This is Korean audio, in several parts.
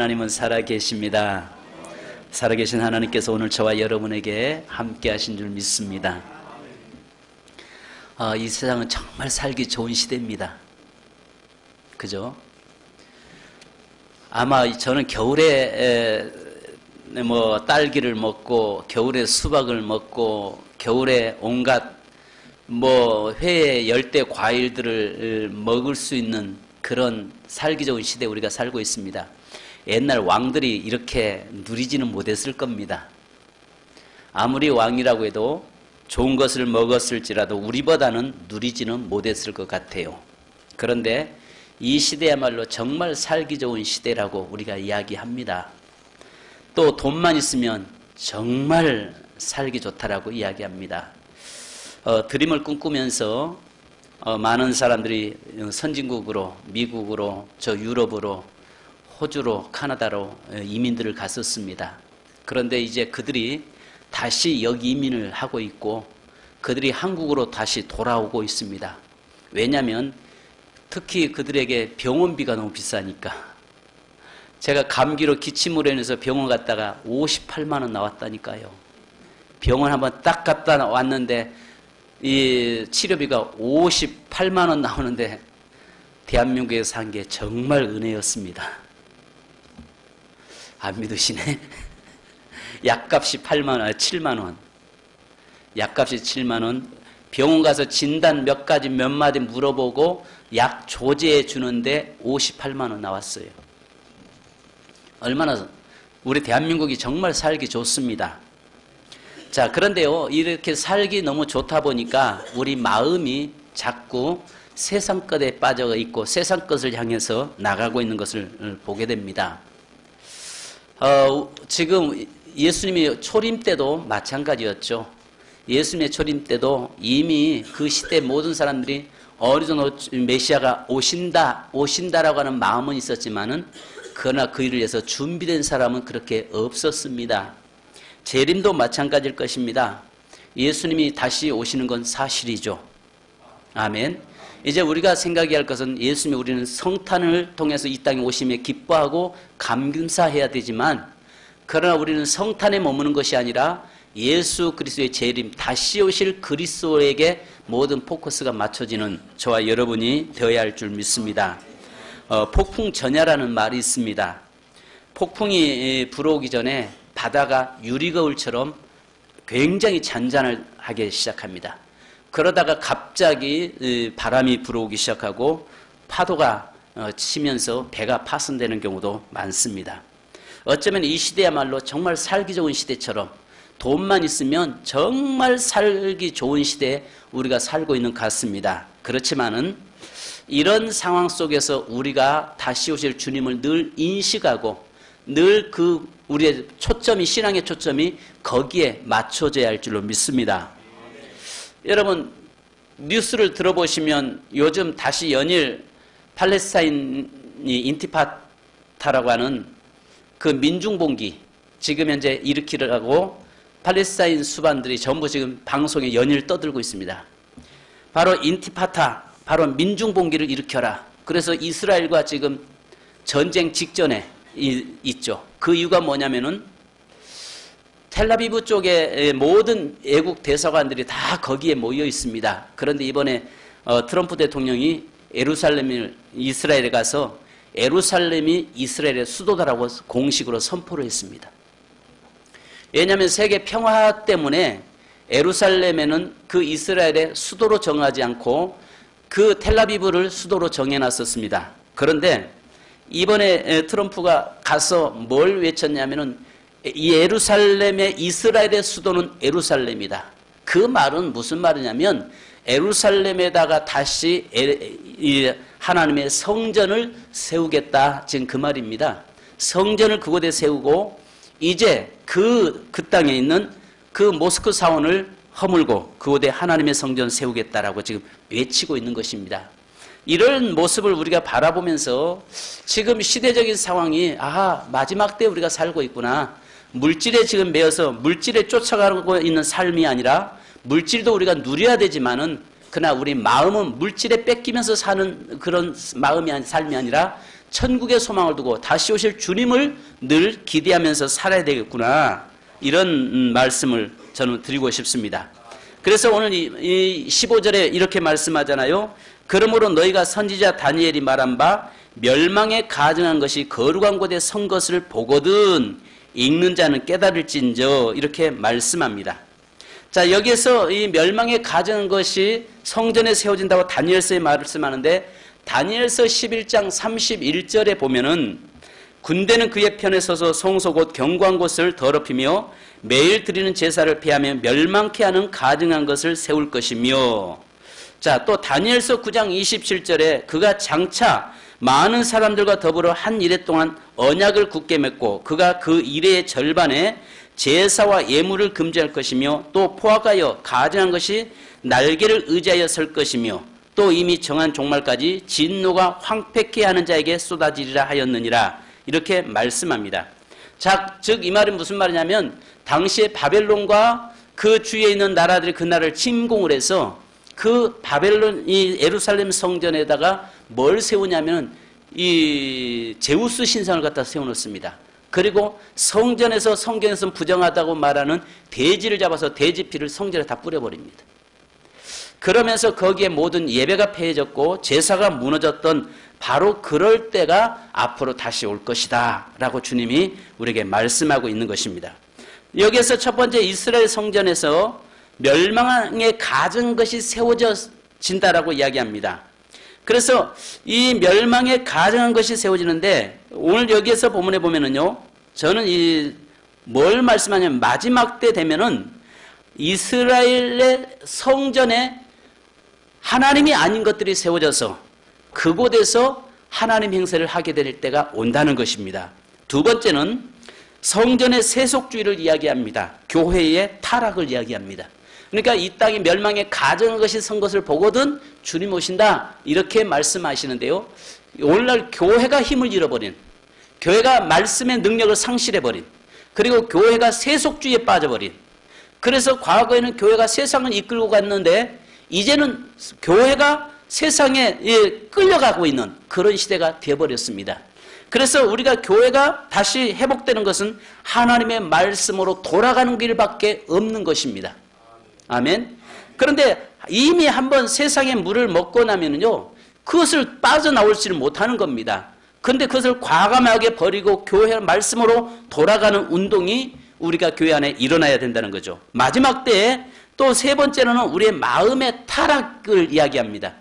하나님은 살아계십니다. 살아계신 하나님께서 오늘 저와 여러분에게 함께 하신 줄 믿습니다. 이 세상은 정말 살기 좋은 시대입니다. 그죠? 아마 저는 겨울에 딸기를 먹고 겨울에 수박을 먹고 겨울에 온갖 회에 열대 과일들을 먹을 수 있는 그런 살기 좋은 시대에 우리가 살고 있습니다. 옛날 왕들이 이렇게 누리지는 못했을 겁니다. 아무리 왕이라고 해도 좋은 것을 먹었을지라도 우리보다는 누리지는 못했을 것 같아요. 그런데 이 시대야말로 정말 살기 좋은 시대라고 우리가 이야기합니다. 또 돈만 있으면 정말 살기 좋다라고 이야기합니다. 드림을 꿈꾸면서 많은 사람들이 선진국으로, 미국으로, 저 유럽으로, 호주로, 카나다로 이민들을 갔었습니다. 그런데 이제 그들이 다시 여기 이민을 하고 있고 그들이 한국으로 다시 돌아오고 있습니다. 왜냐하면 특히 그들에게 병원비가 너무 비싸니까. 제가 감기로 기침으로 인해서 병원 갔다가 58만 원 나왔다니까요. 병원 한번 딱 갔다 왔는데 이 치료비가 58만 원 나오는데 대한민국에서 산 게 정말 은혜였습니다. 안 믿으시네? 약값이 7만 원. 약값이 7만 원. 병원 가서 진단 몇 가지 몇 마디 물어보고 약 조제해 주는데 58만 원 나왔어요. 얼마나 우리 대한민국이 정말 살기 좋습니다. 자, 그런데요, 이렇게 살기 너무 좋다 보니까 우리 마음이 자꾸 세상 것에 빠져 있고 세상 것을 향해서 나가고 있는 것을 보게 됩니다. 지금 예수님이 초림 때도 마찬가지였죠. 예수님의 초림 때도 이미 그 시대 모든 사람들이 어느 정도 메시아가 오신다라고 하는 마음은 있었지만은 그러나 그 일을 위해서 준비된 사람은 그렇게 없었습니다. 재림도 마찬가지일 것입니다. 예수님이 다시 오시는 건 사실이죠. 아멘. 이제 우리가 생각해야 할 것은 예수님이 우리는 성탄을 통해서 이 땅에 오심에 기뻐하고 감사해야 되지만 그러나 우리는 성탄에 머무는 것이 아니라 예수 그리스도의 재림, 다시 오실 그리스도에게 모든 포커스가 맞춰지는 저와 여러분이 되어야 할 줄 믿습니다. 폭풍전야라는 말이 있습니다. 폭풍이 불어오기 전에 바다가 유리거울처럼 굉장히 잔잔하게 시작합니다. 그러다가 갑자기 바람이 불어오기 시작하고 파도가 치면서 배가 파손되는 경우도 많습니다. 어쩌면 이 시대야말로 정말 살기 좋은 시대처럼 돈만 있으면 정말 살기 좋은 시대에 우리가 살고 있는 것 같습니다. 그렇지만은 이런 상황 속에서 우리가 다시 오실 주님을 늘 인식하고 늘 우리의 초점이, 신앙의 초점이 거기에 맞춰져야 할 줄로 믿습니다. 여러분, 뉴스를 들어보시면 요즘 다시 연일 팔레스타인이 인티파타라고 하는 그 민중봉기 지금 현재 일으키려고 팔레스타인 수반들이 전부 지금 방송에 연일 떠들고 있습니다. 바로 인티파타, 바로 민중봉기를 일으켜라. 그래서 이스라엘과 지금 전쟁 직전에 있죠. 그 이유가 뭐냐면은 텔아비브 쪽에 모든 애국 대사관들이 다 거기에 모여 있습니다. 그런데 이번에 트럼프 대통령이 이스라엘에 가서 예루살렘이 이스라엘의 수도다라고 공식으로 선포를 했습니다. 왜냐하면 세계 평화 때문에 예루살렘에는 그 이스라엘의 수도로 정하지 않고 그 텔아비브를 수도로 정해놨었습니다. 그런데 이번에 트럼프가 가서 뭘 외쳤냐면은 예루살렘의 이스라엘의 수도는 예루살렘이다. 그 말은 무슨 말이냐면 예루살렘에다가 다시 하나님의 성전을 세우겠다. 지금 그 말입니다. 성전을 그곳에 세우고 이제 그 땅에 있는 그 모스크 사원을 허물고 그곳에 하나님의 성전 세우겠다라고 지금 외치고 있는 것입니다. 이런 모습을 우리가 바라보면서 지금 시대적인 상황이 마지막 때 우리가 살고 있구나. 물질에 지금 매여서 물질에 쫓아가고 있는 삶이 아니라 물질도 우리가 누려야 되지만은 그러나 우리 마음은 물질에 뺏기면서 사는 그런 삶이 아니라 천국의 소망을 두고 다시 오실 주님을 늘 기대하면서 살아야 되겠구나. 이런 말씀을 저는 드리고 싶습니다. 그래서 오늘 이 15절에 이렇게 말씀하잖아요. 그러므로 너희가 선지자 다니엘이 말한 바 멸망에 가증한 것이 거룩한 곳에 선 것을 보거든 읽는 자는 깨달을진저 이렇게 말씀합니다. 자, 여기에서 이 멸망에 가증한 것이 성전에 세워진다고 다니엘서에 말씀하는데 다니엘서 11장 31절에 보면은 군대는 그의 편에 서서 성소 곧 견고한 곳을 더럽히며 매일 드리는 제사를 폐하며 멸망케 하는 가증한 것을 세울 것이며 자, 또 다니엘서 9장 27절에 그가 장차 많은 사람들과 더불어 한 이래 동안 언약을 굳게 맺고 그가 그 이래의 절반에 제사와 예물을 금지할 것이며 또 포악하여 가증한 것이 날개를 의지하여 설 것이며 또 이미 정한 종말까지 진노가 황폐케 하는 자에게 쏟아지리라 하였느니라 이렇게 말씀합니다. 자, 즉 이 말은 무슨 말이냐면 당시에 바벨론과 그 주위에 있는 나라들이 그 나라를 침공을 해서 그 바벨론 이 예루살렘 성전에다가 뭘 세우냐면 이 제우스 신상을 갖다 세워놓습니다. 그리고 성전에서 성경에서 부정하다고 말하는 돼지를 잡아서 돼지 피를 성전에 다 뿌려버립니다. 그러면서 거기에 모든 예배가 폐해졌고 제사가 무너졌던 바로 그럴 때가 앞으로 다시 올 것이다 라고 주님이 우리에게 말씀하고 있는 것입니다. 여기에서 첫 번째 이스라엘 성전에서 멸망에 가증한 것이 세워진다라고 이야기합니다. 그래서 이 멸망에 가증한 것이 세워지는데 오늘 여기에서 본문에 보면은요, 저는 뭘 말씀하냐면 마지막 때 되면은 이스라엘의 성전에 하나님이 아닌 것들이 세워져서 그곳에서 하나님 행세를 하게 될 때가 온다는 것입니다. 두 번째는 성전의 세속주의를 이야기합니다. 교회의 타락을 이야기합니다. 그러니까 이 땅이 멸망에 가증한 것이 선 것을 보거든 주님 오신다 이렇게 말씀하시는데요. 오늘날 교회가 힘을 잃어버린, 교회가 말씀의 능력을 상실해버린, 그리고 교회가 세속주의에 빠져버린, 그래서 과거에는 교회가 세상을 이끌고 갔는데 이제는 교회가 세상에 끌려가고 있는 그런 시대가 되어버렸습니다. 그래서 우리가 교회가 다시 회복되는 것은 하나님의 말씀으로 돌아가는 길밖에 없는 것입니다. 아멘. 그런데 이미 한번 세상의 물을 먹고 나면요, 그것을 빠져나올지를 못하는 겁니다. 그런데 그것을 과감하게 버리고 교회 말씀으로 돌아가는 운동이 우리가 교회 안에 일어나야 된다는 거죠. 마지막 때에 또 세 번째로는 우리의 마음의 타락을 이야기합니다.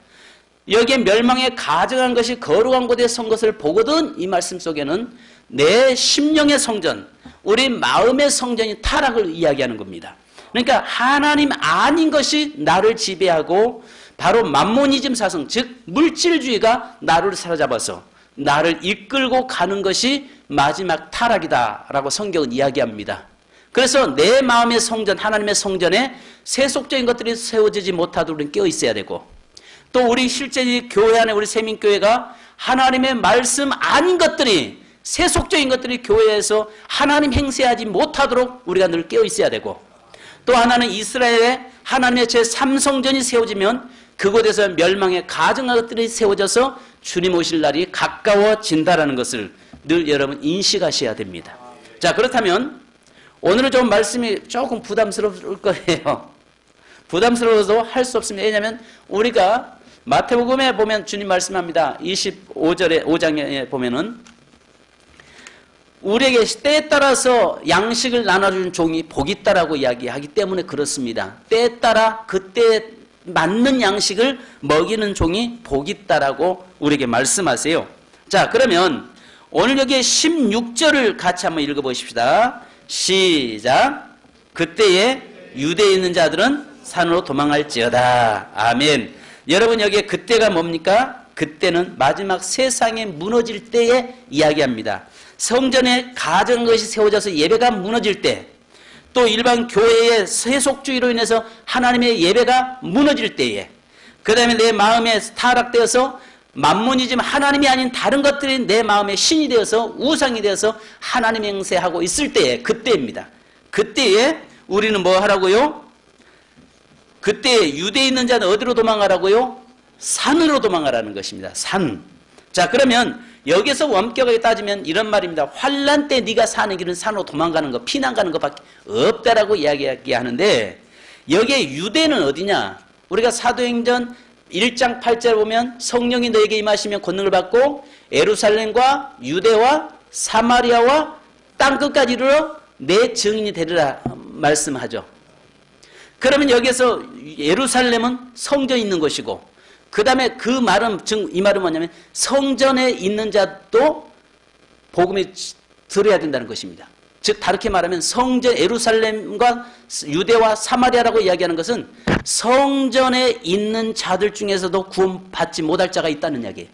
여기에 멸망에 가증한 것이 거룩한 곳에 선 것을 보거든 이 말씀 속에는 내 심령의 성전, 우리 마음의 성전이 타락을 이야기하는 겁니다. 그러니까 하나님 아닌 것이 나를 지배하고 바로 맘모니즘 사상, 즉 물질주의가 나를 사로잡아서 나를 이끌고 가는 것이 마지막 타락이다라고 성경은 이야기합니다. 그래서 내 마음의 성전, 하나님의 성전에 세속적인 것들이 세워지지 못하도록 우리는 깨어 있어야 되고, 또 우리 실제 이 교회 안에 우리 세민교회가 하나님의 말씀 아닌 것들이, 세속적인 것들이 교회에서 하나님 행세하지 못하도록 우리가 늘 깨어 있어야 되고, 또 하나는 이스라엘에 하나님의 제3성전이 세워지면 그곳에서 멸망의 가증한 것들이 세워져서 주님 오실 날이 가까워진다라는 것을 늘 여러분 인식하셔야 됩니다. 자, 그렇다면 오늘은 좀 말씀이 조금 부담스러울 거예요. 부담스러워서 할 수 없습니다. 왜냐하면 우리가 마태복음에 보면 주님 말씀합니다. 25절에 5장에 보면은 우리에게 때에 따라서 양식을 나눠주는 종이 복이 있다라고 이야기하기 때문에 그렇습니다. 때에 따라 그때에 맞는 양식을 먹이는 종이 복이 있다라고 우리에게 말씀하세요. 자, 그러면 오늘 여기에 16절을 같이 한번 읽어보십시다. 시작. 그때에 유대에 있는 자들은 산으로 도망할지어다. 아멘. 여러분 여기에 그때가 뭡니까? 그때는 마지막 세상에 무너질 때에 이야기합니다. 성전에 가증한 것이 세워져서 예배가 무너질 때, 또 일반 교회의 세속주의로 인해서 하나님의 예배가 무너질 때에, 그 다음에 내 마음에 타락되어서 맘모니즘 하나님이 아닌 다른 것들이 내 마음에 신이 되어서 우상이 되어서 하나님 행세하고 있을 때에, 그때입니다. 그때에 우리는 뭐 하라고요? 그때 유대에 있는 자는 어디로 도망가라고요? 산으로 도망가라는 것입니다. 산. 자, 그러면 여기서 원격하게 따지면 이런 말입니다. 환난 때 네가 사는 길은 산으로 도망가는 거, 피난 가는 것밖에 없다라고 이야기하는데 여기에 유대는 어디냐? 우리가 사도행전 1장 8절 보면 성령이 너에게 임하시면 권능을 받고 예루살렘과 유대와 사마리아와 땅끝까지 이르러 내 증인이 되리라 말씀하죠. 그러면 여기에서 예루살렘은 성전이 있는 것이고 그 다음에 그 말은 이 말은 뭐냐면 성전에 있는 자도 복음이 들어야 된다는 것입니다. 즉 다르게 말하면 성전 예루살렘과 유대와 사마리아라고 이야기하는 것은 성전에 있는 자들 중에서도 구원받지 못할 자가 있다는 이야기예요.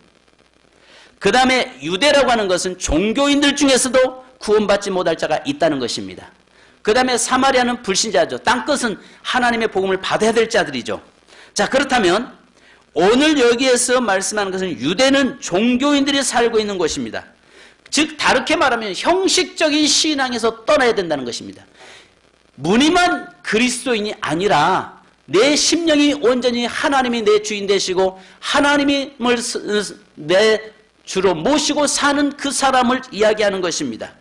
그 다음에 유대라고 하는 것은 종교인들 중에서도 구원받지 못할 자가 있다는 것입니다. 그 다음에 사마리아는 불신자죠. 땅끝은 하나님의 복음을 받아야 될 자들이죠. 자, 그렇다면 오늘 여기에서 말씀하는 것은 유대는 종교인들이 살고 있는 곳입니다. 즉 다르게 말하면 형식적인 신앙에서 떠나야 된다는 것입니다. 무늬만 그리스도인이 아니라 내 심령이 온전히 하나님이 내 주인 되시고 하나님을 내 주로 모시고 사는 그 사람을 이야기하는 것입니다.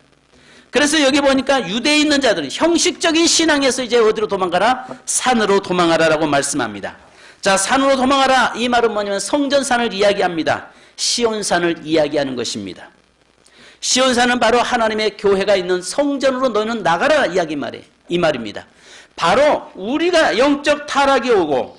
그래서 여기 보니까 유대에 있는 자들은 형식적인 신앙에서 이제 어디로 도망가라? 산으로 도망하라라고 말씀합니다. 자, 산으로 도망하라. 이 말은 뭐냐면 성전산을 이야기합니다. 시온산을 이야기하는 것입니다. 시온산은 바로 하나님의 교회가 있는 성전으로 너는 나가라 이 말입니다. 바로 우리가 영적 타락이 오고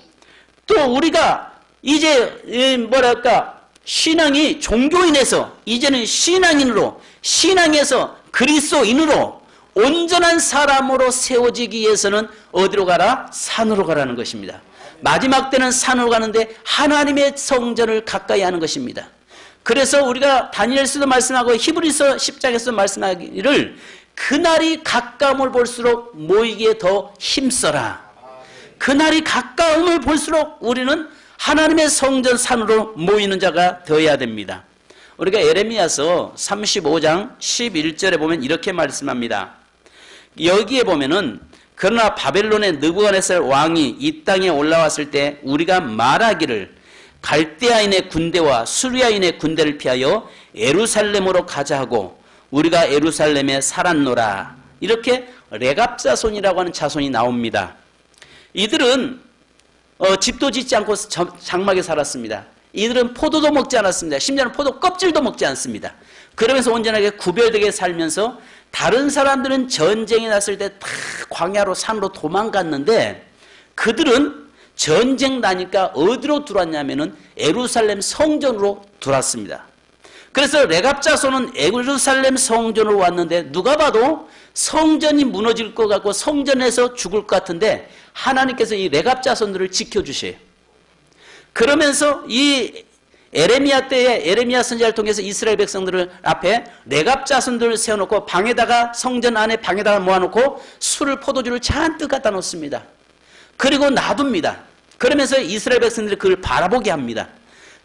또 우리가 이제 뭐랄까 신앙이 종교인에서 이제는 신앙인으로 신앙에서 그리스도인으로 온전한 사람으로 세워지기 위해서는 어디로 가라? 산으로 가라는 것입니다. 마지막 때는 산으로 가는데 하나님의 성전을 가까이 하는 것입니다. 그래서 우리가 다니엘서도 말씀하고 히브리서 10장에서 말씀하기를 그날이 가까움을 볼수록 모이기에 더 힘써라. 그날이 가까움을 볼수록 우리는 하나님의 성전 산으로 모이는 자가 되어야 됩니다. 우리가 예레미야서 35장 11절에 보면 이렇게 말씀합니다. 여기에 보면은 그러나 바벨론의 느부갓네살 왕이 이 땅에 올라왔을 때 우리가 말하기를 갈대아인의 군대와 수리아인의 군대를 피하여 예루살렘으로 가자 하고 우리가 예루살렘에 살았노라. 이렇게 레갑 자손이라고 하는 자손이 나옵니다. 이들은 집도 짓지 않고 장막에 살았습니다. 이들은 포도도 먹지 않았습니다. 심지어는 포도 껍질도 먹지 않습니다. 그러면서 온전하게 구별되게 살면서 다른 사람들은 전쟁이 났을 때 다 광야로 산으로 도망갔는데 그들은 전쟁 나니까 어디로 들어왔냐면은 예루살렘 성전으로 들어왔습니다. 그래서 레갑 자손은 예루살렘 성전으로 왔는데 누가 봐도 성전이 무너질 것 같고 성전에서 죽을 것 같은데 하나님께서 이 레갑 자손들을 지켜주셔요. 그러면서 이 에레미야 때에 에레미야 선지자를 통해서 이스라엘 백성들을 앞에 레갑 자손들을 세워놓고 방에다가 성전 안에 방에다가 모아놓고 술을 포도주를 잔뜩 갖다 놓습니다. 그리고 놔둡니다. 그러면서 이스라엘 백성들이 그걸 바라보게 합니다.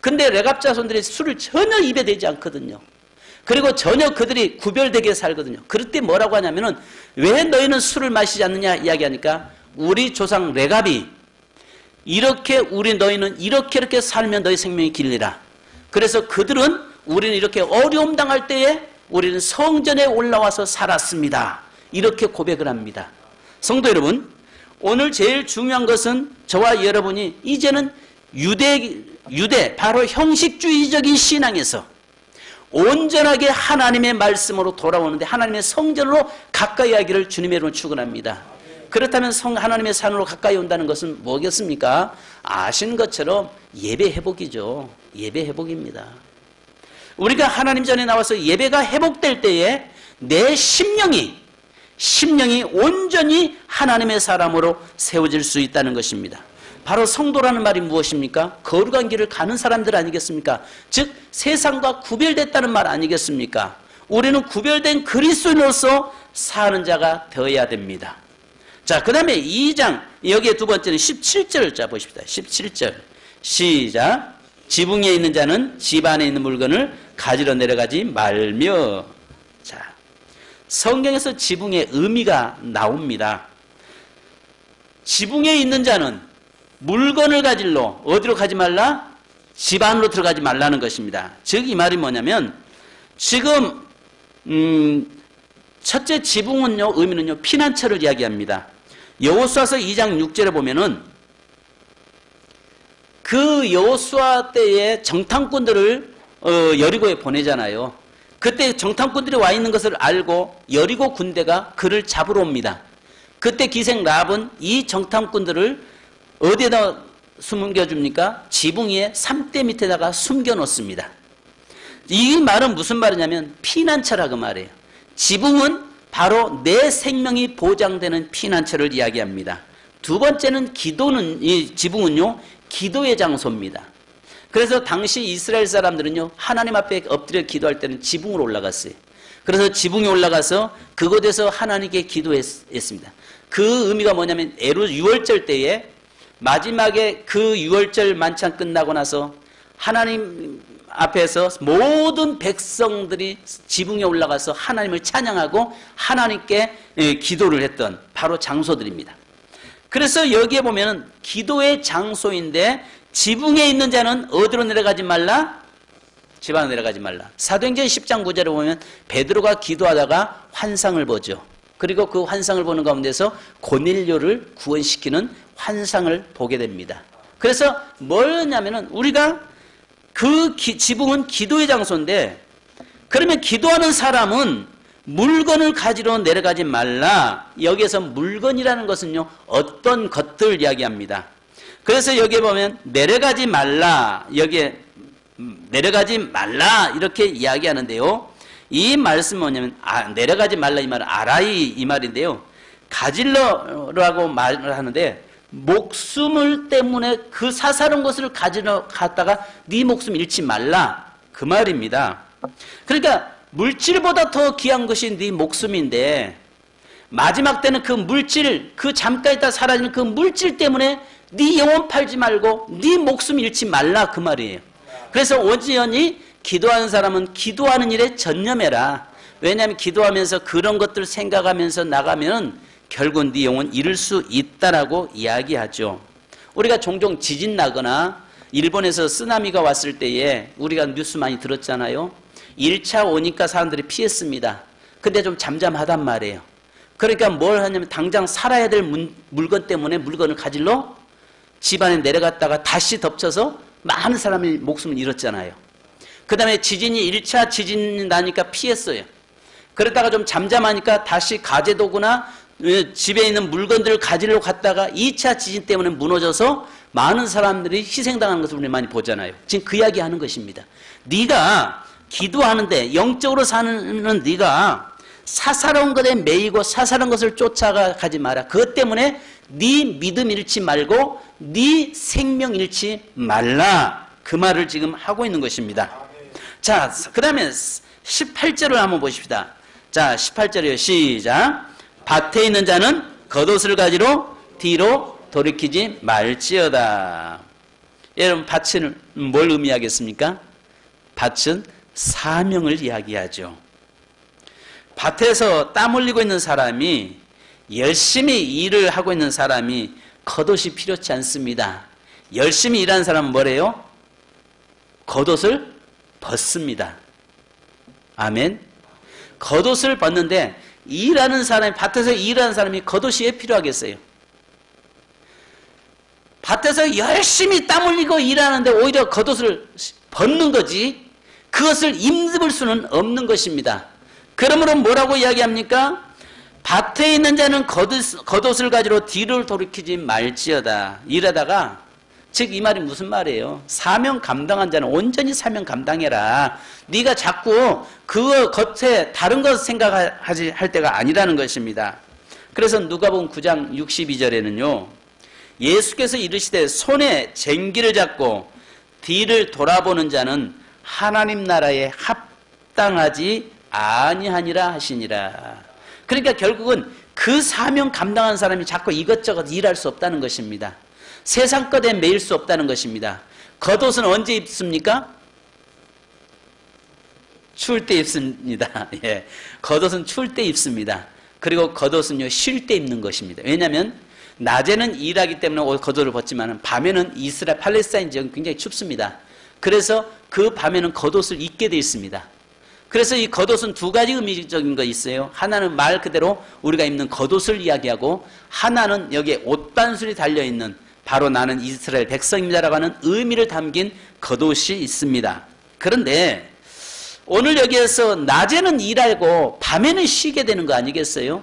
근데 레갑 자손들이 술을 전혀 입에 대지 않거든요. 그리고 전혀 그들이 구별되게 살거든요. 그럴 때 뭐라고 하냐면은 왜 너희는 술을 마시지 않느냐 이야기하니까 우리 조상 레갑이 이렇게 너희는 이렇게 살면 너희 생명이 길리라. 그래서 그들은 우리는 이렇게 어려움 당할 때에 우리는 성전에 올라와서 살았습니다. 이렇게 고백을 합니다. 성도 여러분, 오늘 제일 중요한 것은 저와 여러분이 이제는 유대 바로 형식주의적인 신앙에서 온전하게 하나님의 말씀으로 돌아오는데 하나님의 성전으로 가까이 하기를 주님의 이름으로 축원합니다. 그렇다면 하나님의 산으로 가까이 온다는 것은 뭐겠습니까? 아시는 것처럼 예배 회복이죠. 예배 회복입니다. 우리가 하나님 전에 나와서 예배가 회복될 때에 내 심령이 온전히 하나님의 사람으로 세워질 수 있다는 것입니다. 바로 성도라는 말이 무엇입니까? 거룩한 길을 가는 사람들 아니겠습니까? 즉 세상과 구별됐다는 말 아니겠습니까? 우리는 구별된 그리스도인으로서 사는 자가 되어야 됩니다. 자, 그 다음에 2장 여기에 두 번째는 17절 자 보십시다. 17절 시작. 지붕에 있는 자는 집 안에 있는 물건을 가지러 내려가지 말며. 자, 성경에서 지붕의 의미가 나옵니다. 지붕에 있는 자는 물건을 가지러 어디로 가지 말라? 집 안으로 들어가지 말라는 것입니다. 즉 이 말이 뭐냐면 지금 첫째 지붕은요, 의미는요, 피난처를 이야기합니다. 여호수아서 2장 6절에 보면은 그 여호수아 때에 정탐꾼들을 여리고에 보내잖아요. 그때 정탐꾼들이 와 있는 것을 알고 여리고 군대가 그를 잡으러 옵니다. 그때 기생 랍은 이 정탐꾼들을 어디에다 숨겨줍니까? 지붕 위에 삼대 밑에다가 숨겨놓습니다. 이 말은 무슨 말이냐면 피난처라 그 말이에요. 지붕은 바로 내 생명이 보장되는 피난처를 이야기합니다. 두 번째는 이 지붕은요, 기도의 장소입니다. 그래서 당시 이스라엘 사람들은요, 하나님 앞에 엎드려 기도할 때는 지붕으로 올라갔어요. 그래서 지붕에 올라가서 그곳에서 하나님께 기도했습니다. 그 의미가 뭐냐면 유월절 때에 마지막에 그 유월절 만찬 끝나고 나서 하나님 앞에서 모든 백성들이 지붕에 올라가서 하나님을 찬양하고 하나님께 기도를 했던 바로 장소들입니다. 그래서 여기에 보면 기도의 장소인데 지붕에 있는 자는 어디로 내려가지 말라? 집 안으로 내려가지 말라. 사도행전 10장 9절에 보면 베드로가 기도하다가 환상을 보죠. 그리고 그 환상을 보는 가운데서 고넬료를 구원시키는 환상을 보게 됩니다. 그래서 뭐냐면은 우리가 그 지붕은 기도의 장소인데, 그러면 기도하는 사람은 물건을 가지러 내려가지 말라. 여기에서 물건이라는 것은요, 어떤 것들 이야기합니다. 그래서 여기에 보면 내려가지 말라, 여기에 내려가지 말라 이렇게 이야기하는데요. 이 말씀은 뭐냐면 내려가지 말라 이 말은 아라이 이 말인데요. 가질러라고 말을 하는데 목숨을 때문에 그 사사로운 것을 가지러 갔다가 네 목숨 잃지 말라 그 말입니다. 그러니까 물질보다 더 귀한 것이 네 목숨인데 마지막 때는 그 물질, 그 잠깐 있다 사라지는 그 물질 때문에 네 영혼 팔지 말고 네 목숨 잃지 말라 그 말이에요. 그래서 온전히 기도하는 사람은 기도하는 일에 전념해라. 왜냐하면 기도하면서 그런 것들 생각하면서 나가면 결국 네 영혼 잃을 수 있다라고 이야기하죠. 우리가 종종 지진 나거나 일본에서 쓰나미가 왔을 때에 우리가 뉴스 많이 들었잖아요. 1차 오니까 사람들이 피했습니다. 근데 좀 잠잠하단 말이에요. 그러니까 뭘 하냐면 당장 살아야 될 물건 때문에 물건을 가지러 집안에 내려갔다가 다시 덮쳐서 많은 사람이 목숨을 잃었잖아요. 그 다음에 지진이 1차 지진이 나니까 피했어요. 그러다가 좀 잠잠하니까 다시 가재도구나 집에 있는 물건들을 가지러 갔다가 2차 지진 때문에 무너져서 많은 사람들이 희생당하는 것을 우리 많이 보잖아요. 지금 그 이야기 하는 것입니다. 네가 기도하는데 영적으로 사는 네가 사사로운 것에 매이고 사사로운 것을 쫓아가지 마라. 그것 때문에 네 믿음 잃지 말고 네 생명 잃지 말라. 그 말을 지금 하고 있는 것입니다. 자, 그 다음에 18절을 한번 보십시다. 자, 18절이요. 시작. 밭에 있는 자는 겉옷을 가지러 뒤로 돌이키지 말지어다. 여러분, 밭은 뭘 의미하겠습니까? 밭은 사명을 이야기하죠. 밭에서 땀 흘리고 있는 사람이 열심히 일을 하고 있는 사람이 겉옷이 필요치 않습니다. 열심히 일하는 사람은 뭐래요? 겉옷을 벗습니다. 아멘. 겉옷을 벗는데 일하는 사람이 밭에서 일하는 사람이 겉옷이 왜 필요하겠어요? 밭에서 열심히 땀 흘리고 일하는데 오히려 겉옷을 벗는 거지 그것을 입을 수는 없는 것입니다. 그러므로 뭐라고 이야기합니까? 밭에 있는 자는 겉옷을 가지러 뒤를 돌이키지 말지어다. 일하다가 즉 이 말이 무슨 말이에요? 사명 감당한 자는 온전히 사명 감당해라. 네가 자꾸 그거 겉에 다른 것 생각하지 할 때가 아니라는 것입니다. 그래서 누가복음 9장 62절에는요. 예수께서 이르시되 손에 쟁기를 잡고 뒤를 돌아보는 자는 하나님 나라에 합당하지 아니하니라 하시니라. 그러니까 결국은 그 사명 감당한 사람이 자꾸 이것저것 일할 수 없다는 것입니다. 세상 것에 매일 수 없다는 것입니다. 겉옷은 언제 입습니까? 추울 때 입습니다. 예. 겉옷은 추울 때 입습니다. 그리고 겉옷은요, 쉴 때 입는 것입니다. 왜냐하면 낮에는 일하기 때문에 겉옷을 벗지만 밤에는 이스라엘 팔레스타인 지역은 굉장히 춥습니다. 그래서 그 밤에는 겉옷을 입게 되어 있습니다. 그래서 이 겉옷은 두 가지 의미적인 거 있어요. 하나는 말 그대로 우리가 입는 겉옷을 이야기하고, 하나는 여기에 옷반술이 달려있는 바로 나는 이스라엘 백성입니다라고 하는 의미를 담긴 겉옷이 있습니다. 그런데 오늘 여기에서 낮에는 일하고 밤에는 쉬게 되는 거 아니겠어요?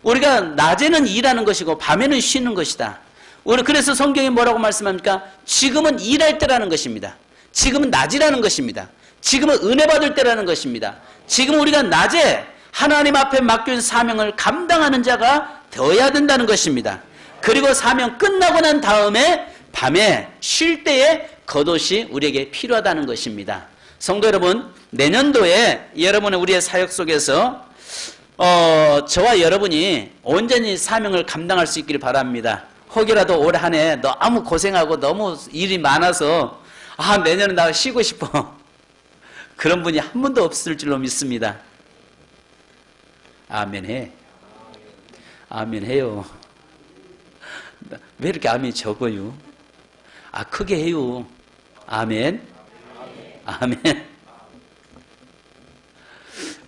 우리가 낮에는 일하는 것이고 밤에는 쉬는 것이다. 우리 그래서 성경이 뭐라고 말씀합니까? 지금은 일할 때라는 것입니다. 지금은 낮이라는 것입니다. 지금은 은혜 받을 때라는 것입니다. 지금 우리가 낮에 하나님 앞에 맡긴 사명을 감당하는 자가 되어야 된다는 것입니다. 그리고 사명 끝나고 난 다음에 밤에 쉴 때에 겉옷이 우리에게 필요하다는 것입니다. 성도 여러분, 내년도에 여러분의 우리의 사역 속에서 저와 여러분이 온전히 사명을 감당할 수 있기를 바랍니다. 혹이라도 올 한 해 너무 고생하고 너무 일이 많아서 내년에 나 쉬고 싶어. 그런 분이 한 분도 없을 줄로 믿습니다. 아멘 해. 아멘 해요. 왜 이렇게 아멘이 적어요? 크게 해요. 아멘. 아멘.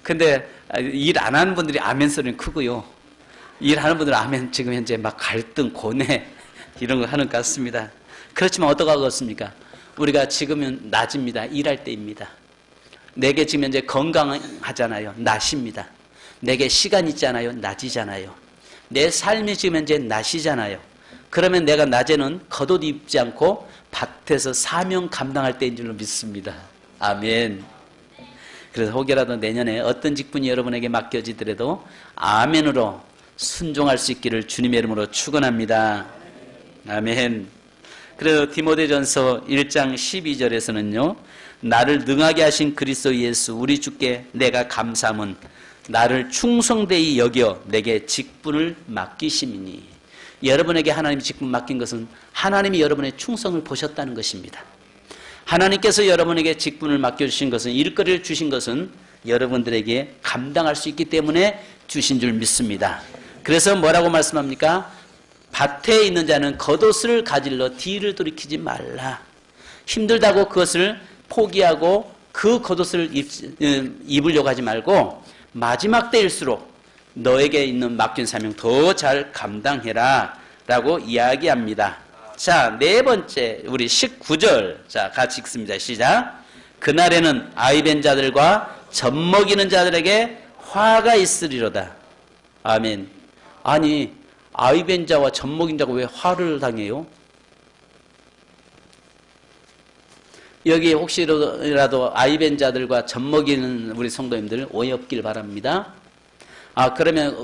근데 일 안 하는 분들이 아멘 소리는 크고요. 일하는 분들은 아멘 지금 현재 막 갈등, 고뇌 이런 거 하는 것 같습니다. 그렇지만 어떡하겠습니까? 우리가 지금은 낮입니다. 일할 때입니다. 내게 지금 현재 건강하잖아요. 낮입니다. 내게 시간 있잖아요. 낮이잖아요. 내 삶이 지금 현재 낮이잖아요. 그러면 내가 낮에는 겉옷 입지 않고 밭에서 사명 감당할 때인 줄로 믿습니다. 아멘. 그래서 혹여라도 내년에 어떤 직분이 여러분에게 맡겨지더라도 아멘으로 순종할 수 있기를 주님의 이름으로 축원합니다. 아멘. 그래서 디모데전서 1장 12절에서는요. 나를 능하게 하신 그리스도 예수 우리 주께 내가 감사함은 나를 충성되이 여겨 내게 직분을 맡기심이니. 여러분에게 하나님이 직분 맡긴 것은 하나님이 여러분의 충성을 보셨다는 것입니다. 하나님께서 여러분에게 직분을 맡겨주신 것은, 일거리를 주신 것은 여러분들에게 감당할 수 있기 때문에 주신 줄 믿습니다. 그래서 뭐라고 말씀합니까? 밭에 있는 자는 겉옷을 가질러 뒤를 돌이키지 말라. 힘들다고 그것을 포기하고 그 겉옷을 입으려고 하지 말고 마지막 때일수록 너에게 있는 맡긴 사명 더 잘 감당해라 라고 이야기합니다. 자, 네 번째 우리 19절 자 같이 읽습니다. 시작. 그날에는 아이벤 자들과 젖먹이는 자들에게 화가 있으리로다. 아멘. 아니 아이벤 자와 젖먹인 자가 왜 화를 당해요? 여기 혹시라도 아이벤 자들과 젖먹이는 우리 성도님들 오해 없길 바랍니다.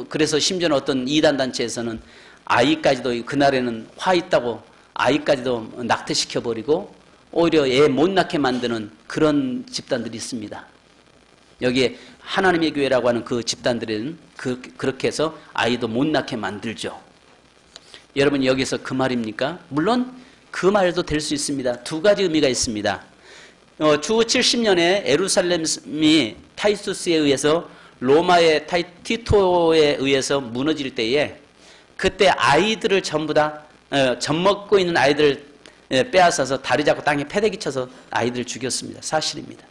그래서 심지어는 어떤 이단 단체에서는 아이까지도 그날에는 화 있다고 아이까지도 낙태시켜버리고 오히려 애 못 낳게 만드는 그런 집단들이 있습니다. 여기에 하나님의 교회라고 하는 그 집단들은 그렇게 해서 아이도 못 낳게 만들죠. 여러분 여기서 그 말입니까? 물론 그 말도 될 수 있습니다. 두 가지 의미가 있습니다. 주 70년에 예루살렘이 타이투스에 의해서 로마의 티토에 의해서 무너질 때에 그때 아이들을 전부 다 젖먹고 있는 아이들을 빼앗아서 다리 잡고 땅에 패대기 쳐서 아이들을 죽였습니다. 사실입니다.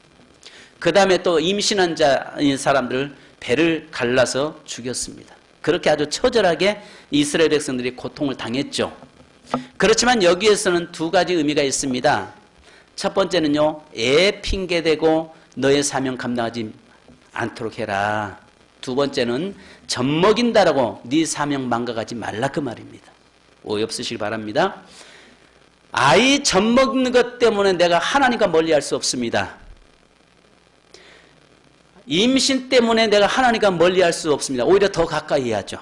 그 다음에 또 임신한 자인 사람들을 배를 갈라서 죽였습니다. 그렇게 아주 처절하게 이스라엘 백성들이 고통을 당했죠. 그렇지만 여기에서는 두 가지 의미가 있습니다. 첫 번째는요, 애 핑계대고 너의 사명 감당하지 않도록 해라. 두 번째는 젖먹인다라고 네 사명 망각하지 말라 그 말입니다. 오해 없으시길 바랍니다. 아이 젖먹는 것 때문에 내가 하나님과 멀리할 수 없습니다. 임신 때문에 내가 하나님과 멀리할 수 없습니다. 오히려 더 가까이 해야죠.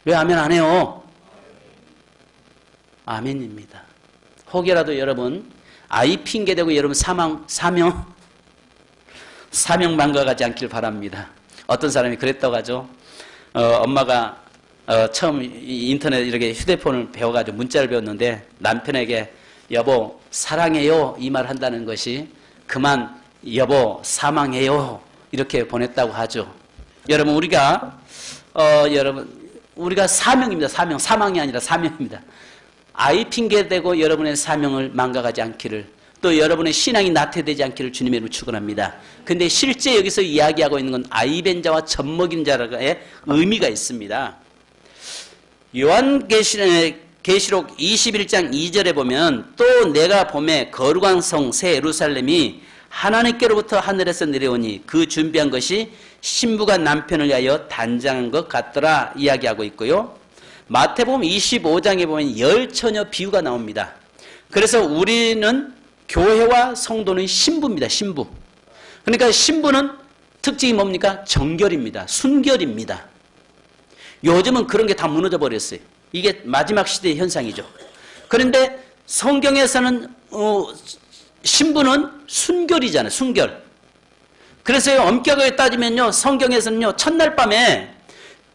왜 아멘 안 해요? 아멘입니다. 혹여라도 여러분 아이 핑계대고 여러분 사명 망각하지 않길 바랍니다. 어떤 사람이 그랬다고 하죠. 엄마가 처음 인터넷 이렇게 휴대폰을 배워가지고 문자를 배웠는데 남편에게 여보 사랑해요 이 말 한다는 것이 그만 여보 사망해요 이렇게 보냈다고 하죠. 여러분 우리가 사명입니다. 사망이 아니라 사명입니다. 아이 핑계대고 여러분의 사명을 망각하지 않기를 또 여러분의 신앙이 나태되지 않기를 주님의 이름으로 축원합니다. 근데 실제 여기서 이야기하고 있는 건 아이벤자와 젖먹인 자라의 의미가 있습니다. 요한계시록 21장 2절에 보면 또 내가 봄에 거룩한 성 새 예루살렘이 하나님께로부터 하늘에서 내려오니 그 준비한 것이 신부가 남편을 위하여 단장한 것 같더라 이야기하고 있고요. 마태복음 25장에 보면 열처녀 비유가 나옵니다. 그래서 우리는 교회와 성도는 신부입니다. 신부. 그러니까 신부는 특징이 뭡니까? 정결입니다. 순결입니다. 요즘은 그런 게 다 무너져 버렸어요. 이게 마지막 시대의 현상이죠. 그런데 성경에서는 신부는 순결이잖아요. 순결. 그래서 엄격하게 따지면요, 성경에서는요, 첫날 밤에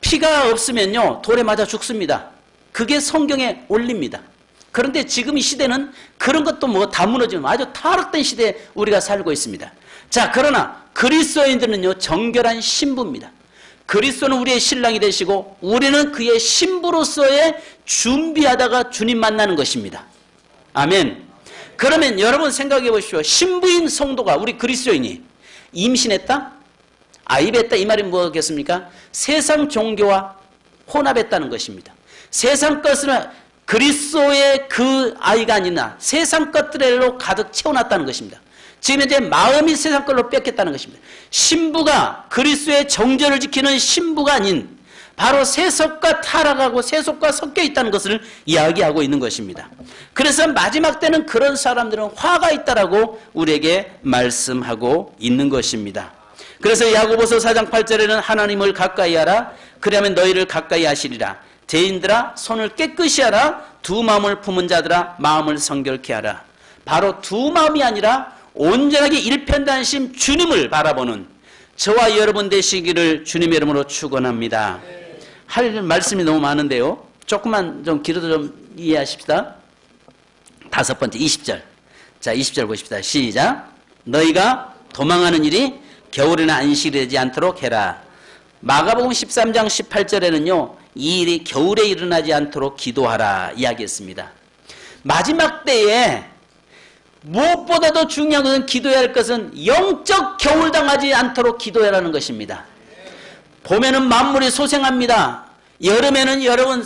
피가 없으면요, 돌에 맞아 죽습니다. 그게 성경에 올립니다. 그런데 지금 이 시대는 그런 것도 뭐 다 무너지면 아주 타락된 시대에 우리가 살고 있습니다. 자, 그러나 그리스도인들은요, 정결한 신부입니다. 그리스도는 우리의 신랑이 되시고 우리는 그의 신부로서의 준비하다가 주님 만나는 것입니다. 아멘. 그러면 여러분 생각해 보십시오. 신부인 성도가 우리 그리스도인이 임신했다? 아이했다? 이 말이 뭐겠습니까? 세상 종교와 혼합했다는 것입니다. 세상 것은 그리스도의 그 아이가 아니나 세상 것들로 가득 채워놨다는 것입니다. 지금 현재 마음이 세상 걸로 뺏겼다는 것입니다. 신부가 그리스도의 정죄를 지키는 신부가 아닌 바로 세속과 타락하고 세속과 섞여 있다는 것을 이야기하고 있는 것입니다. 그래서 마지막 때는 그런 사람들은 화가 있다라고 우리에게 말씀하고 있는 것입니다. 그래서 야고보서 4장 8절에는 하나님을 가까이 하라. 그러면 너희를 가까이 하시리라. 죄인들아 손을 깨끗이 하라. 두 마음을 품은 자들아 마음을 성결케 하라. 바로 두 마음이 아니라 온전하게 일편단심 주님을 바라보는 저와 여러분 되시기를 주님의 이름으로 축원합니다. 할 말씀이 너무 많은데요. 조금만 좀 길어도 좀 이해하십시다. 5번째 20절. 자, 20절 보십시다. 시작. 너희가 도망하는 일이 겨울에는 안식이 되지 않도록 해라. 마가복음 13장 18절에는요. 이 일이 겨울에 일어나지 않도록 기도하라 이야기했습니다. 마지막 때에 무엇보다도 중요한 것은 기도해야 할 것은 영적 겨울당하지 않도록 기도해라는 것입니다. 봄에는 만물이 소생합니다. 여름에는 여러분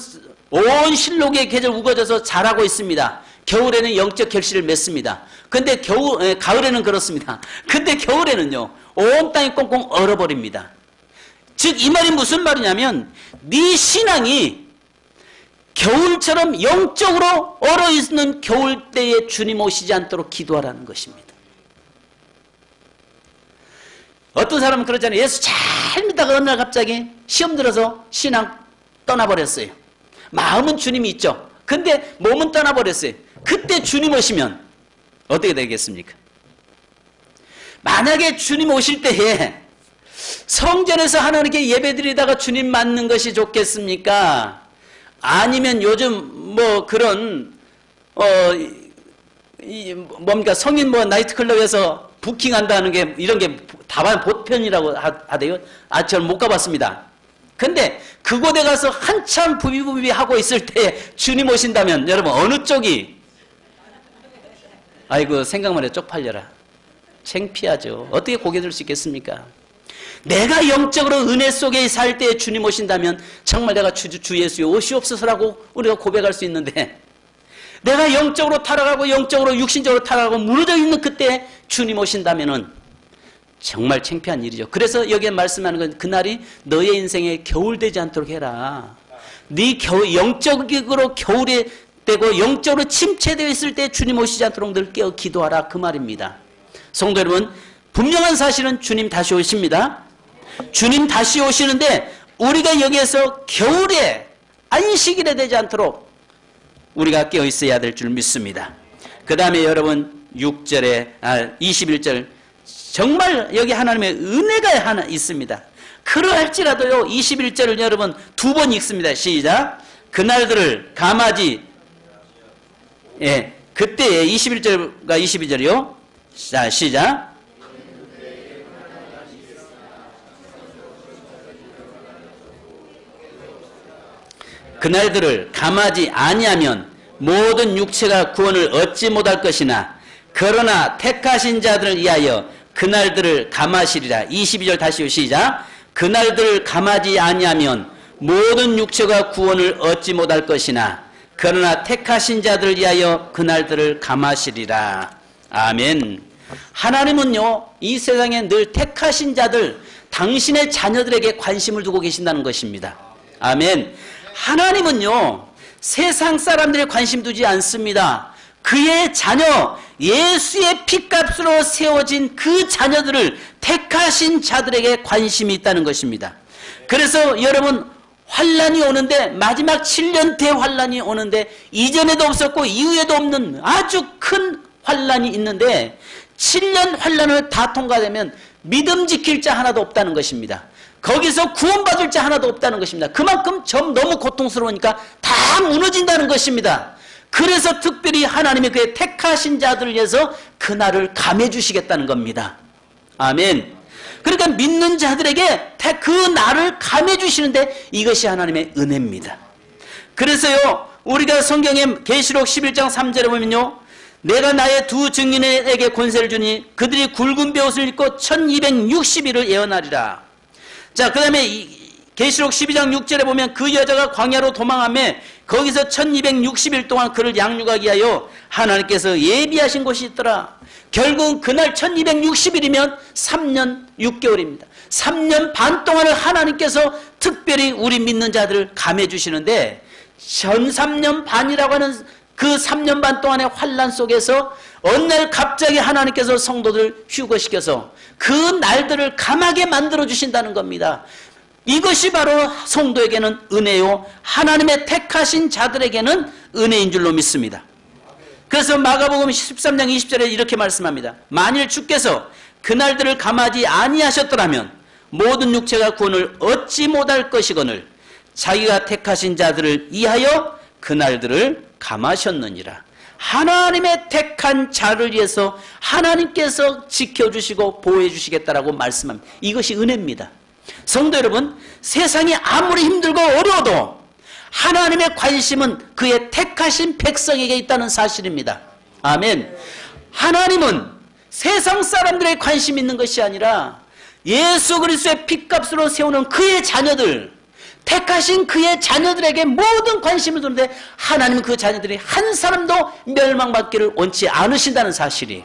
온 실록의 계절 우거져서 자라고 있습니다. 겨울에는 영적 결실을 맺습니다. 근데 가을에는 그렇습니다. 근데 겨울에는요 온 땅이 꽁꽁 얼어버립니다. 즉 이 말이 무슨 말이냐면 네 신앙이 겨울처럼 영적으로 얼어있는 겨울 때에 주님 오시지 않도록 기도하라는 것입니다. 어떤 사람은 그러잖아요. 예수 잘 믿다가 어느 날 갑자기 시험 들어서 신앙 떠나버렸어요. 마음은 주님이 있죠. 근데 몸은 떠나버렸어요. 그때 주님 오시면 어떻게 되겠습니까? 만약에 주님 오실 때에 성전에서 하나님께 예배드리다가 주님 맞는 것이 좋겠습니까? 아니면 요즘 뭐 그런 뭡니까 성인 뭐 나이트클럽에서 부킹한다는 게 이런 게 다반 보편이라고 하대요. 아, 저는 못 가봤습니다. 근데 그곳에 가서 한참 부비부비 하고 있을 때 주님 오신다면 여러분 어느 쪽이 아이고 생각만 해도 쪽팔려라. 창피하죠. 어떻게 고개 들 수 있겠습니까? 내가 영적으로 은혜 속에 살 때 주님 오신다면 정말 내가 주 예수여 오시옵소서라고 우리가 고백할 수 있는데 내가 영적으로 타락하고 영적으로 육신적으로 타락하고 무너져 있는 그때 주님 오신다면은 정말 창피한 일이죠. 그래서 여기에 말씀하는 건 그날이 너의 인생에 겨울 되지 않도록 해라. 네 영적으로 겨울이 되고 영적으로 침체되어 있을 때 주님 오시지 않도록 늘 깨어 기도하라 그 말입니다. 성도 여러분 분명한 사실은 주님 다시 오십니다. 주님 다시 오시는데 우리가 여기에서 겨울에 안식일에 되지 않도록 우리가 깨어 있어야 될 줄 믿습니다. 그 다음에 여러분 21절 정말 여기 하나님의 은혜가 하나 있습니다. 그러할지라도요 21절을 여러분 2번 읽습니다. 시작. 그날들을 감하지 그때에 21절과 22절이요. 자 시작. 그날들을 감하지 아니하면 모든 육체가 구원을 얻지 못할 것이나 그러나 택하신 자들을 위하여 그날들을 감하시리라. 22절 다시 시작. 그날들을 감하지 아니하면 모든 육체가 구원을 얻지 못할 것이나 그러나 택하신 자들을 위하여 그날들을 감하시리라. 아멘. 하나님은요, 이 세상에 늘 택하신 자들, 당신의 자녀들에게 관심을 두고 계신다는 것입니다. 아멘. 하나님은요, 세상 사람들의 관심 두지 않습니다. 그의 자녀, 예수의 피값으로 세워진 그 자녀들을 택하신 자들에게 관심이 있다는 것입니다. 그래서 여러분, 환란이 오는데, 마지막 7년 대환란이 오는데 이전에도 없었고 이후에도 없는 아주 큰 환란이 있는데 7년 환란을 다 통과되면 믿음 지킬 자 하나도 없다는 것입니다. 거기서 구원받을 자 하나도 없다는 것입니다. 그만큼 너무 고통스러우니까 다 무너진다는 것입니다. 그래서 특별히 하나님이 그의 택하신 자들을 위해서 그날을 감해 주시겠다는 겁니다. 아멘. 그러니까 믿는 자들에게 그 날을 감해 주시는데 이것이 하나님의 은혜입니다. 그래서요, 우리가 성경의 계시록 11장 3절에 보면요, 내가 나의 두 증인에게 권세를 주니 그들이 굵은 베옷을 입고 1260일을 예언하리라. 자, 그 다음에 계시록 12장 6절에 보면 그 여자가 광야로 도망하며 거기서 1260일 동안 그를 양육하기 위하여 하나님께서 예비하신 곳이 있더라. 결국 그날 1260일이면 3년 6개월입니다. 3년 반 동안을 하나님께서 특별히 우리 믿는 자들을 감해 주시는데, 전 3년 반이라고 하는 그 3년 반 동안의 환란 속에서 어느 날 갑자기 하나님께서 성도들을 휴거시켜서 그 날들을 감하게 만들어 주신다는 겁니다. 이것이 바로 성도에게는 은혜요, 하나님의 택하신 자들에게는 은혜인 줄로 믿습니다. 그래서 마가복음 13장 20절에 이렇게 말씀합니다. 만일 주께서 그날들을 감하지 아니하셨더라면 모든 육체가 구원을 얻지 못할 것이거늘 자기가 택하신 자들을 위하여 그날들을 감하셨느니라. 하나님의 택한 자를 위해서 하나님께서 지켜주시고 보호해 주시겠다라고 말씀합니다. 이것이 은혜입니다. 성도 여러분, 세상이 아무리 힘들고 어려워도 하나님의 관심은 그의 택하신 백성에게 있다는 사실입니다. 아멘. 하나님은 세상 사람들의 관심이 있는 것이 아니라 예수 그리스도의 피값으로 세우는 그의 자녀들, 택하신 그의 자녀들에게 모든 관심을 두는데 하나님은 그 자녀들이 한 사람도 멸망받기를 원치 않으신다는 사실이,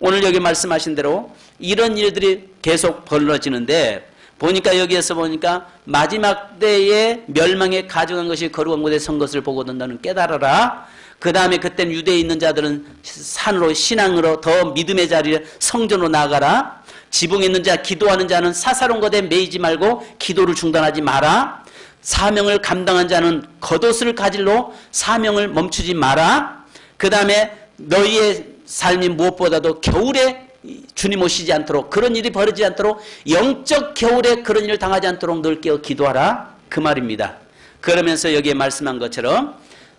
오늘 여기 말씀하신 대로 이런 일들이 계속 벌어지는데, 보니까 여기에서 보니까 마지막 때에 멸망에 가져간 것이 거룩한 곳에 선 것을 보거든 너는 깨달아라. 그 다음에 그때는 유대에 있는 자들은 산으로, 신앙으로 더 믿음의 자리에 성전으로 나아가라. 지붕에 있는 자, 기도하는 자는 사사로운 것에 매이지 말고 기도를 중단하지 마라. 사명을 감당한 자는 겉옷을 가질로 사명을 멈추지 마라. 그 다음에 너희의 삶이 무엇보다도 겨울에 주님 오시지 않도록, 그런 일이 벌어지지 않도록, 영적 겨울에 그런 일을 당하지 않도록 늘 깨어 기도하라, 그 말입니다. 그러면서 여기에 말씀한 것처럼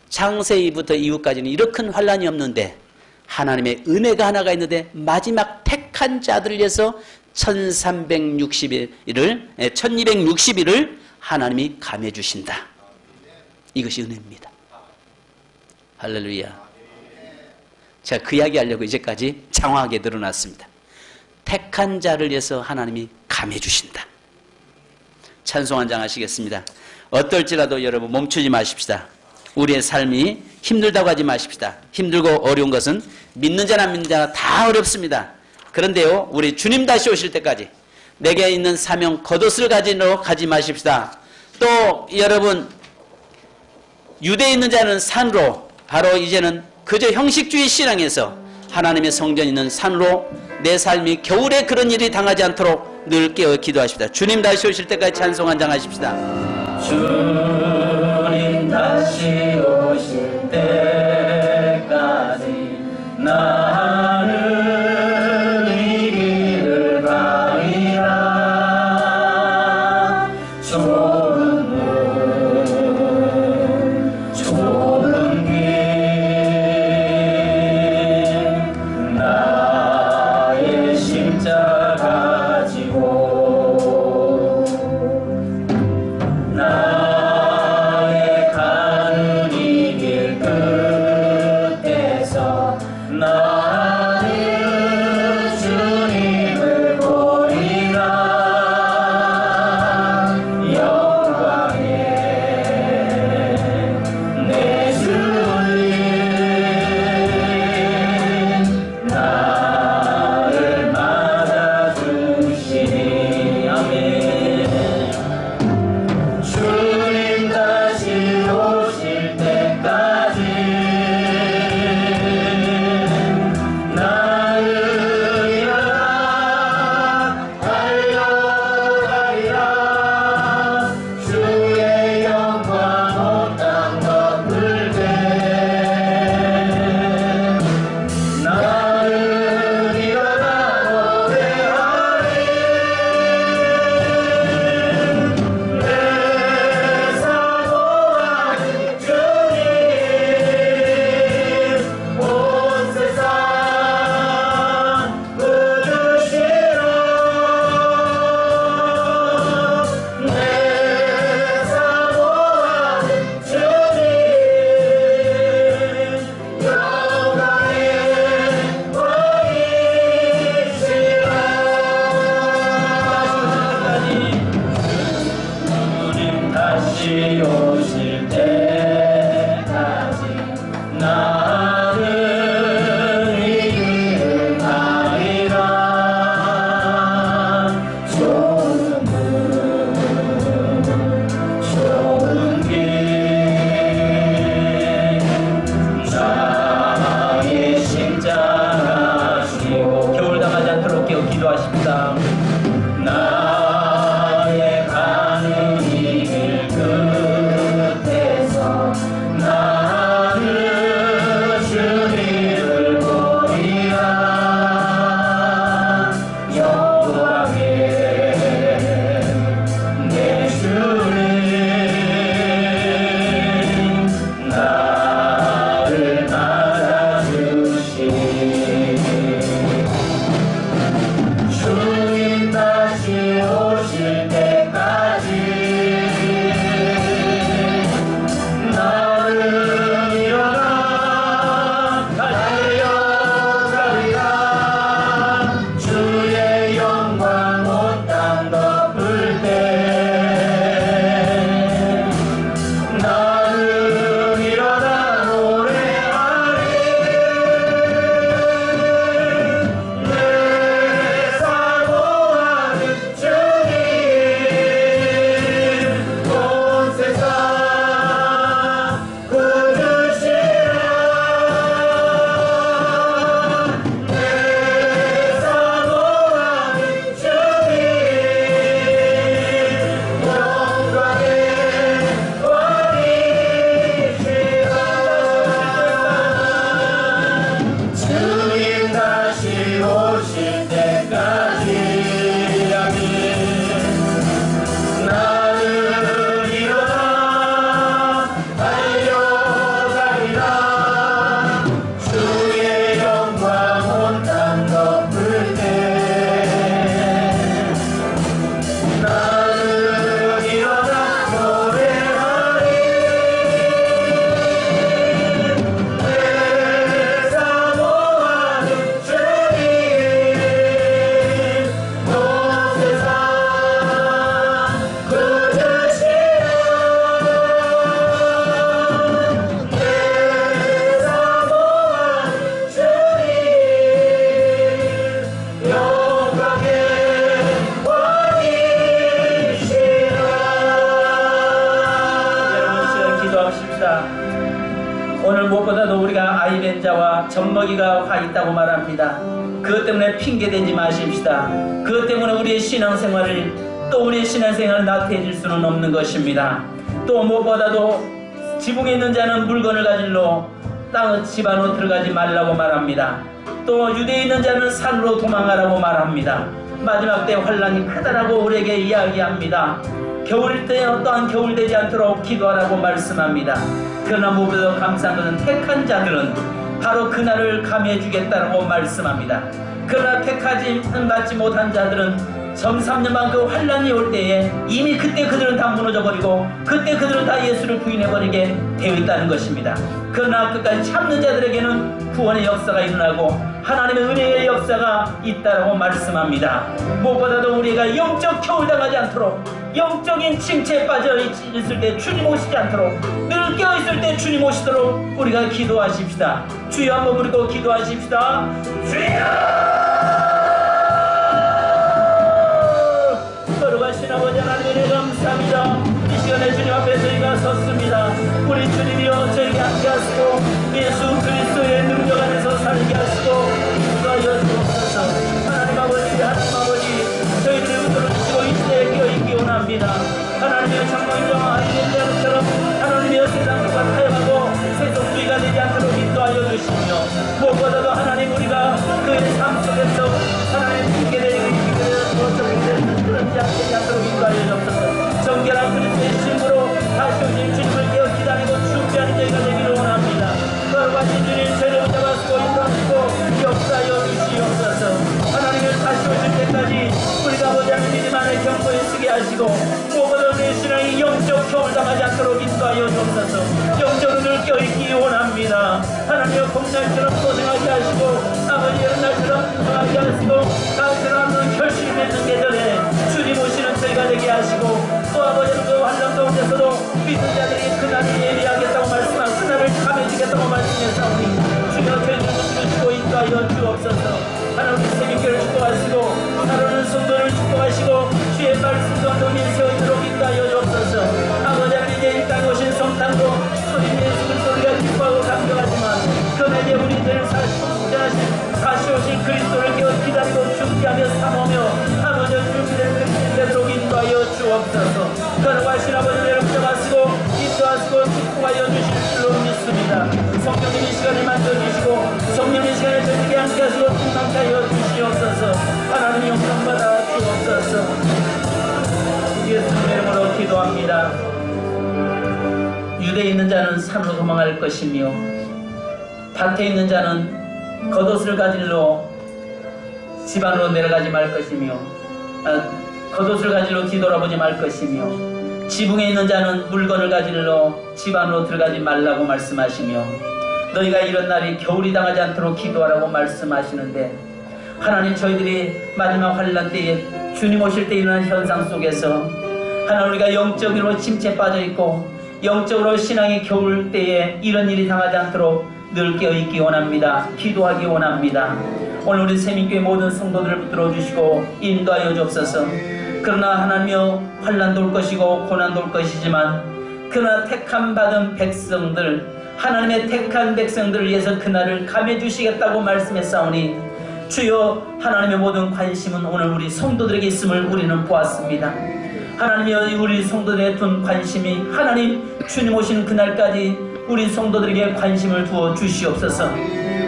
창세기부터 이후까지는 이렇게 큰 환란이 없는데 하나님의 은혜가 하나가 있는데 마지막 택한 자들을 위해서 1260일을 하나님이 감해 주신다. 이것이 은혜입니다. 할렐루야. 제가 그 이야기 하려고 이제까지 장황하게 늘어났습니다. 택한 자를 위해서 하나님이 감해 주신다. 찬송 한 장 하시겠습니다. 어떨지라도 여러분 멈추지 마십시다. 우리의 삶이 힘들다고 하지 마십시다. 힘들고 어려운 것은 믿는 자나 안 믿는 자나 다 어렵습니다. 그런데요, 우리 주님 다시 오실 때까지 내게 있는 사명 겉옷을 가지러 가지 마십시다. 또 여러분, 유대에 있는 자는 산으로, 바로 이제는 그저 형식주의 신앙에서 하나님의 성전이 있는 산으로 내 삶이 겨울에 그런 일이 당하지 않도록 늘 깨어 기도하십시다. 주님 다시 오실 때까지 찬송 한 장 하십시다. 주님 다시 오실 때까지 나는 이 길을 가리라. 좁은 문, 좁은 길, 나의 십자가 지고 나의 가는 이 길 끝에서 무엇보다도 우리가 아이벤자와 젖먹이가 화 있다고 말합니다. 그것 때문에 핑계대지 마십시다. 그것 때문에 우리의 신앙생활을 또 우리의 신앙생활을 나태해질 수는 없는 것입니다. 또 무엇보다도 지붕에 있는 자는 물건을 가질러 땅 집 안으로 들어가지 말라고 말합니다. 또 유대에 있는 자는 산으로 도망하라고 말합니다. 마지막 때 환란이 크다라고 우리에게 이야기합니다. 겨울 때 어떠한 겨울 되지 않도록 기도하라고 말씀합니다. 그러나 무엇보다 감사한 것은 택한 자들은 바로 그날을 감해 주겠다라고 말씀합니다. 그러나 택하지 받지 못한 자들은 정삼년만 그 환란이 올 때에 이미 그때 그들은 다 무너져버리고 그때 그들은 다 예수를 부인해버리게 되어 있다는 것입니다. 그러나 끝까지 참는 자들에게는 구원의 역사가 일어나고 하나님의 은혜의 역사가 있다고 말씀합니다. 무엇보다도 우리가 영적 겨울당하지 않도록, 영적인 침체에 빠져 있을 때 주님 오시지 않도록, 늘 깨어있을 때 주님 오시도록 우리가 기도하십시다. 주여 한번 부르고 기도하십시다. 주여! 거룩하신 아버지 하나님 은혜 감사합니다. 이 시간에 주님 앞에 저희가 섰습니다. 우리 주님이여 저에게 함께 하시고 예수 그리스도의 능력 안에서 살게 하시고 인도하여 주옵소서. 하나님 아버지, 하나님 아버지, 저희들의 의도를 주시고 이 시대에 깨어있기 원합니다. 하나님의 정말로 아이들처럼 하나님의 세상과 타협하고 세속주의가 되지 않도록 인도하여 주시며 무엇보다도 하나님 우리가 그의 삶 속에서 하나님 핑계 내리고 그렇지 않도록 인도하여 주옵소서. 정결한 그리스도의 신부로 다시 오신 주님을 깨어 기다리고 준비하는 저희가 되기를 원합니다. 거룩하신 주님 저희를 붙잡아주고 인도하시고 역사하여 주시옵소서. 하나님을 다시 오실 때까지 우리가 아버지 하나님 믿음 안에 경고에 쓰게 하시고 무엇보다 우리의 신앙이 영적 겨울 당하지 않도록 인도하여 주옵소서. 영적으로 늘 깨어있기 원합니다. 하나님의 봄날처럼 고생하게 하시고 아버지 이런 날처럼 고생하게 하시고 나처럼 결심 맺는 계절에 주님 오시는 저희가 되게 하시고 또 아버지는 그 환란 가운데서도 믿는 자들이 그날을 예비하겠다고 말씀하고 그날을 감해주겠다고 말씀했사오니 주여 저희를 붙여주시고 인도하여 주옵소서. 하나님 우리 세미교를 축복하시고 하나님 성도를 축복하시고 주의 말씀과 논의를 세우도록 인도하여 주옵소서. 아버지 하나님 이제 이 땅에 오신 성탄도 주님 예수 그리스도를 우리가 기뻐하고 감격하지만 그러나 이제 우리들을 다시 오신 그리스도를 기다리고 준비하며 사모하며 아버지 준비된 그리스도 되도록 인도하여 주옵소서. 거룩하신 아버지를 붙잡아시고 인도하시고 축복하여 주실 줄로 믿습니다. 성령님 이 시간을 만져주시고 성령님 이 시간에 저희에게 함께 하시고 충만케 하여 주시옵소서. 하나님 영광 받아 주옵소서. 예수님의 이름으로 기도합니다. 유대에 있는 자는 산으로 도망할 것이며 밭에 있는 자는 겉옷을 가질러 집 안으로 내려가지 말 것이며 겉옷을 가질러 뒤돌아보지 말 것이며 지붕에 있는 자는 물건을 가질러 집 안으로 들어가지 말라고 말씀하시며 너희가 이런 날이 겨울이 당하지 않도록 기도하라고 말씀하시는데 하나님 저희들이 마지막 환란 때에 주님 오실 때 일어난 현상 속에서 하나님 우리가 영적으로 침체에 빠져있고 영적으로 신앙의 겨울 때에 이런 일이 당하지 않도록 늘 깨어있기 원합니다. 기도하기 원합니다. 오늘 우리 세민교회 모든 성도들을 붙들어 주시고 인도하여 주옵소서. 그러나 하나님여 환난도 올 것이고 고난도 올 것이지만 그러나 택함 받은 백성들 하나님의 택한 백성들을 위해서 그날을 감해 주시겠다고 말씀했사오니 주여 하나님의 모든 관심은 오늘 우리 성도들에게 있음을 우리는 보았습니다. 하나님여 우리 성도들의 둔 관심이 하나님 주님 오시는 그날까지 우리 성도들에게 관심을 두어 주시옵소서.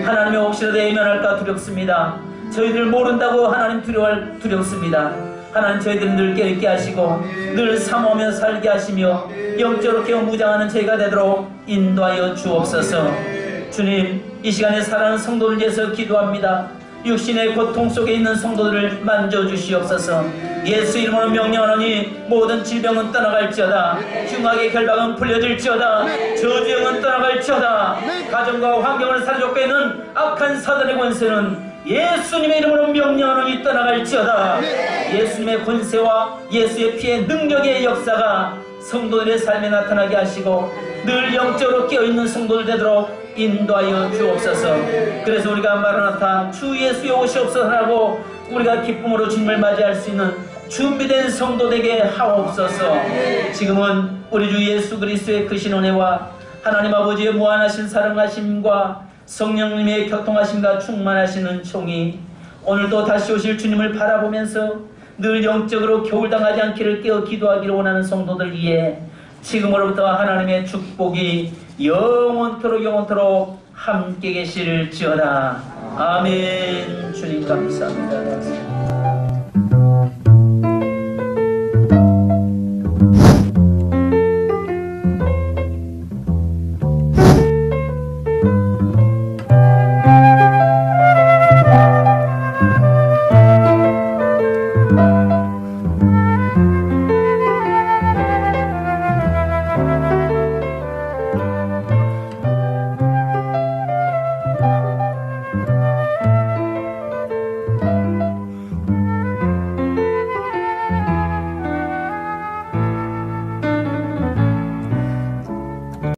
하나님의 혹시라도 예면할까 두렵습니다. 저희들 모른다고 하나님 두렵습니다. 하나님 저희들은 늘 깨어있게 하시고 늘 사모하며 살게 하시며 영적으로 깨어 무장하는 저희가 되도록 인도하여 주옵소서. 주님 이 시간에 사랑하는 성도를 위해서 기도합니다. 육신의 고통 속에 있는 성도들을 만져주시옵소서. 예수 이름으로 명령하노니 모든 질병은 떠나갈지어다. 흉악의 결박은 풀려질지어다. 저주형은 떠나갈지어다. 가정과 환경을 사로잡고 있는 악한 사단의 권세는 예수님의 이름으로 명령하노니 떠나갈지어다. 예수님의 권세와 예수의 피의 능력의 역사가 성도들의 삶에 나타나게 하시고 늘 영적으로 깨어있는 성도들 되도록 인도하여 주옵소서. 그래서 우리가 마라나타 주 예수의 오시옵소서라고 우리가 기쁨으로 주님을 맞이할 수 있는 준비된 성도 되게 하옵소서. 지금은 우리 주 예수 그리스도의 크신 은혜와 하나님 아버지의 무한하신 사랑하심과 성령님의 교통하심과 충만하시는 총이 오늘도 다시 오실 주님을 바라보면서 늘 영적으로 겨울당하지 않기를 깨어 기도하기를 원하는 성도들 위해 지금으로부터 하나님의 축복이 영원토록 함께 계실지어다. 아멘. 주님 감사합니다.